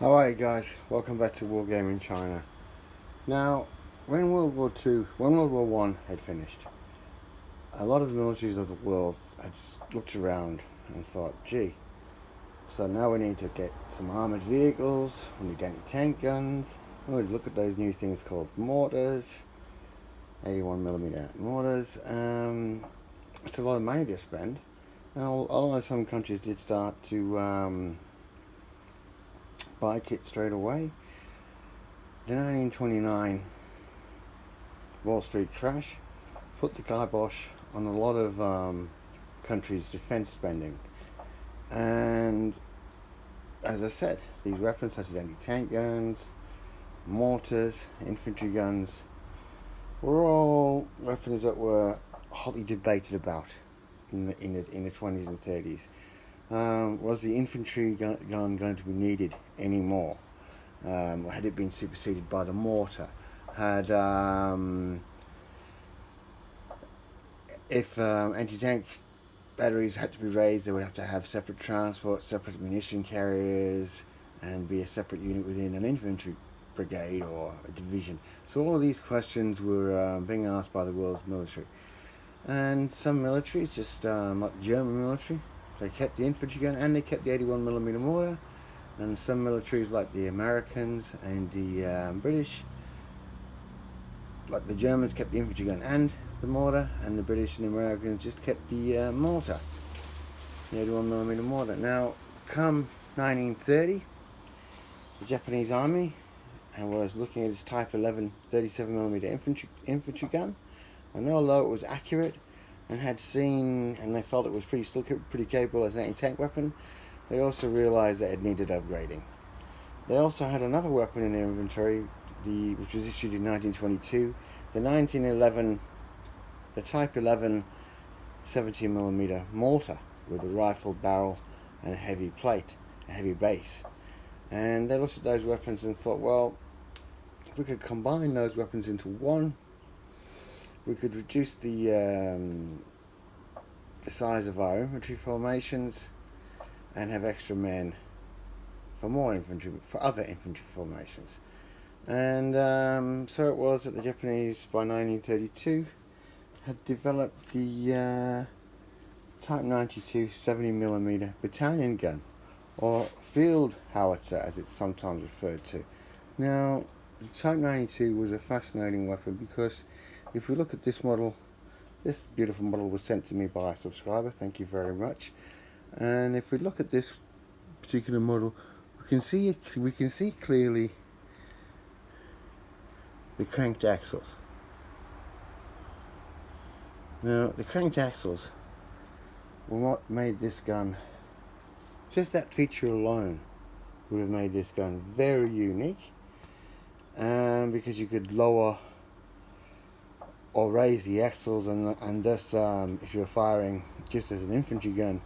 Alright guys, welcome back to Wargaming China. Now, when World War One had finished, a lot of the militaries of the world had looked around and thought, gee, so now we need to get some armoured vehicles, we need anti-tank guns, we need to look at those new things called mortars, 81mm mortars. It's a lot of money to spend. Now, although some countries did start to buy kit straight away, the 1929 Wall Street crash put the kibosh on a lot of countries' defense spending. And as I said, these weapons such as anti-tank guns, mortars, infantry guns were all weapons that were hotly debated about in the 20s and 30s. Was the infantry gun going to be needed anymore? Had it been superseded by the mortar? Had if anti-tank batteries had to be raised, they would have to have separate transport, separate munition carriers, and be a separate unit within an infantry brigade or a division. So all of these questions were being asked by the world's military. And some militaries, just like the German military, they kept the infantry gun and they kept the 81mm mortar. And some militaries like the Americans and the British, like the Germans, kept the infantry gun and the mortar, and the British and the Americans just kept the mortar, the 81mm mortar. Now, come 1930, the Japanese army was looking at its Type 11 37mm infantry gun, and although it was accurate and had seen, and they felt it was still pretty capable as an anti-tank weapon, they also realized that it needed upgrading. They also had another weapon in their inventory, which was issued in 1922, the Type 11 70mm mortar with a rifle barrel and a heavy plate, a heavy base. And they looked at those weapons and thought, well, if we could combine those weapons into one, we could reduce the size of our infantry formations and have extra men for other infantry formations. And so it was that the Japanese, by 1932, had developed the Type 92 70mm battalion gun, or field howitzer as it's sometimes referred to. Now, the Type 92 was a fascinating weapon because if we look at this model, this beautiful model was sent to me by a subscriber, thank you very much. And if we look at this particular model, we can see clearly the cranked axles. Now, the cranked axles were what made this gun, just that feature alone would have made this gun very unique, because you could lower or raise the axles, and thus if you were firing just as an infantry gun,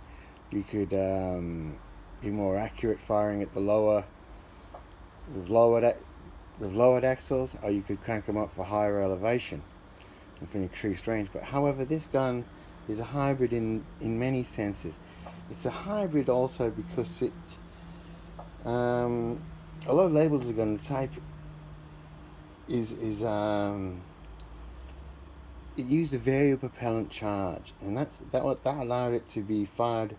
you could be more accurate firing at the with lowered axles, or you could crank them up for higher elevation and for increased range. But however, this gun is a hybrid in many senses. It's a hybrid also because it, although labeled as a gun, the type is it used a variable propellant charge, and that allowed it to be fired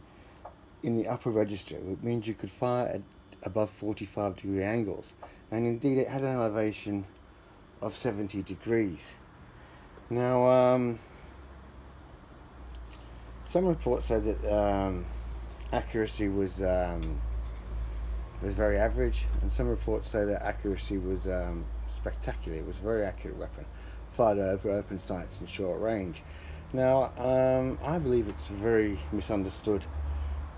in the upper register. It means you could fire at above 45-degree angles, and indeed it had an elevation of 70 degrees. Now, some reports said that accuracy was very average, and some reports say that accuracy was spectacular. It was a very accurate weapon, fired over open sights and short range. Now, I believe it's a very misunderstood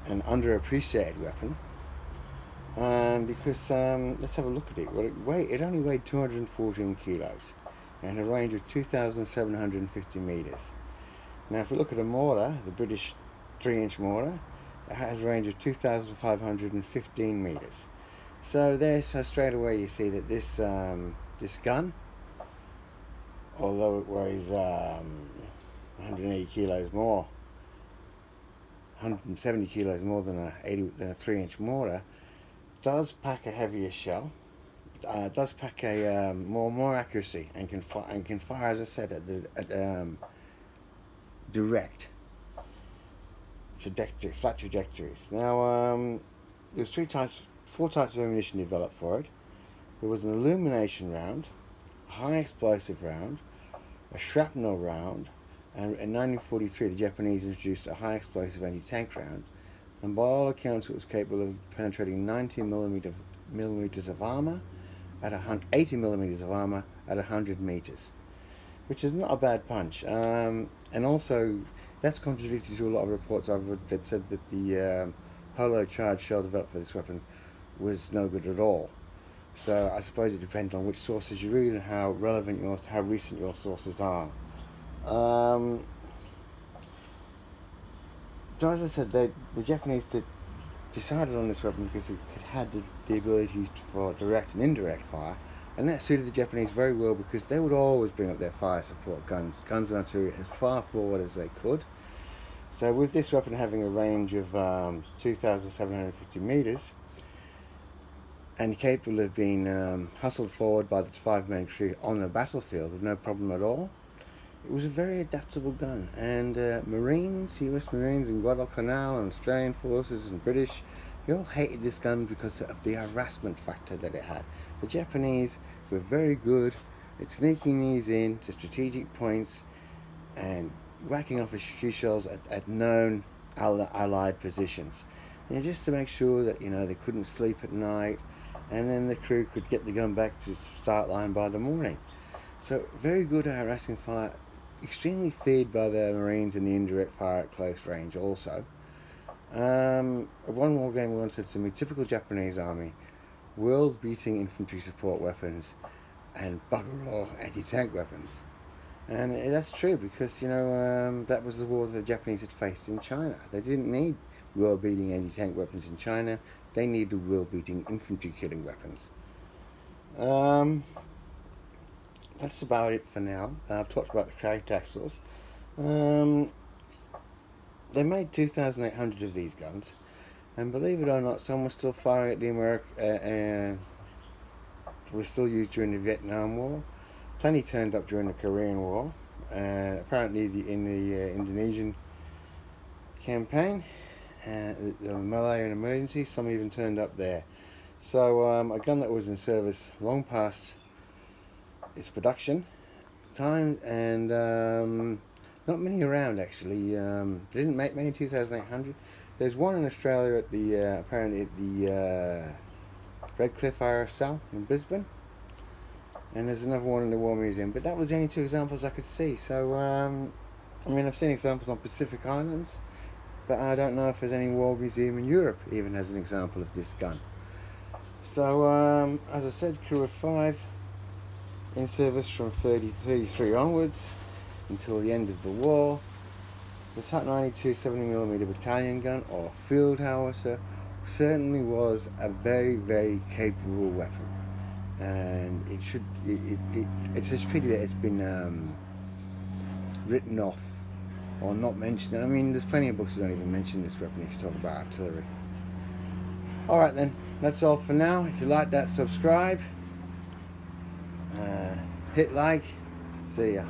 and underappreciated weapon, because let's have a look at it. Well, it only weighed 214 kilos and a range of 2,750 meters. Now, if we look at a mortar, the British 3-inch mortar, it has a range of 2,515 meters. So straight away you see that this gun, although it weighs 180 kilos more, 170 kilos more than a 3-inch mortar, does pack a heavier shell, does pack a more accuracy, and can fire, as I said, at direct flat trajectories. Now, there's four types of ammunition developed for it. There was an illumination round, a high explosive round, a shrapnel round, and in 1943 the Japanese introduced a high explosive anti-tank round, and by all accounts it was capable of penetrating 90 millimeters of armor at 80 millimeters of armor at 100 meters, which is not a bad punch. And also, that's contradictory to a lot of reports I've read that said that the hollow charged shell developed for this weapon was no good at all. So I suppose it depends on which sources you read and how recent your sources are. So as I said, the Japanese decided on this weapon because it had the ability for direct and indirect fire, and that suited the Japanese very well because they would always bring up their fire support guns and artillery as far forward as they could. So with this weapon having a range of 2,750 meters and capable of being hustled forward by the 5-man crew on the battlefield with no problem at all, it was a very adaptable gun. And Marines, US Marines in Guadalcanal and Australian forces and British, they all hated this gun because of the harassment factor that it had. The Japanese were very good at sneaking these in to strategic points and whacking off a few shells at known Allied positions, and just to make sure that they couldn't sleep at night, and then the crew could get the gun back to start line by the morning. So very good at harassing fire, extremely feared by the Marines in the indirect fire at close range also. One war game once said to me, typical Japanese army, world-beating infantry support weapons and bugger all anti-tank weapons. And that's true because, that was the war that the Japanese had faced in China. They didn't need world-beating anti-tank weapons in China. They needed world-beating infantry-killing weapons. That's about it for now. I've talked about the Krag Taxels. They made 2,800 of these guns, and believe it or not, some were still firing at the were still used during the Vietnam War. Plenty turned up during the Korean War, apparently in the Indonesian campaign, the Malayan emergency. Some even turned up there. So a gun that was in service long past its production time, and not many around actually. They didn't make many 2,800. There's one in Australia at the apparently at the Redcliffe RSL in Brisbane, and there's another one in the War Museum, but that was the only two examples I could see. So I've seen examples on Pacific Islands, but I don't know if there's any War Museum in Europe even has an example of this gun. So as I said, crew of 5 in service from 33 onwards until the end of the war. The Type 92 70mm battalion gun or field howitzer certainly was a very, very capable weapon, and it's just pity that it's been written off or not mentioned. I mean, there's plenty of books that don't even mention this weapon if you talk about artillery. Alright then, that's all for now. If you like that, subscribe, hit like. See ya.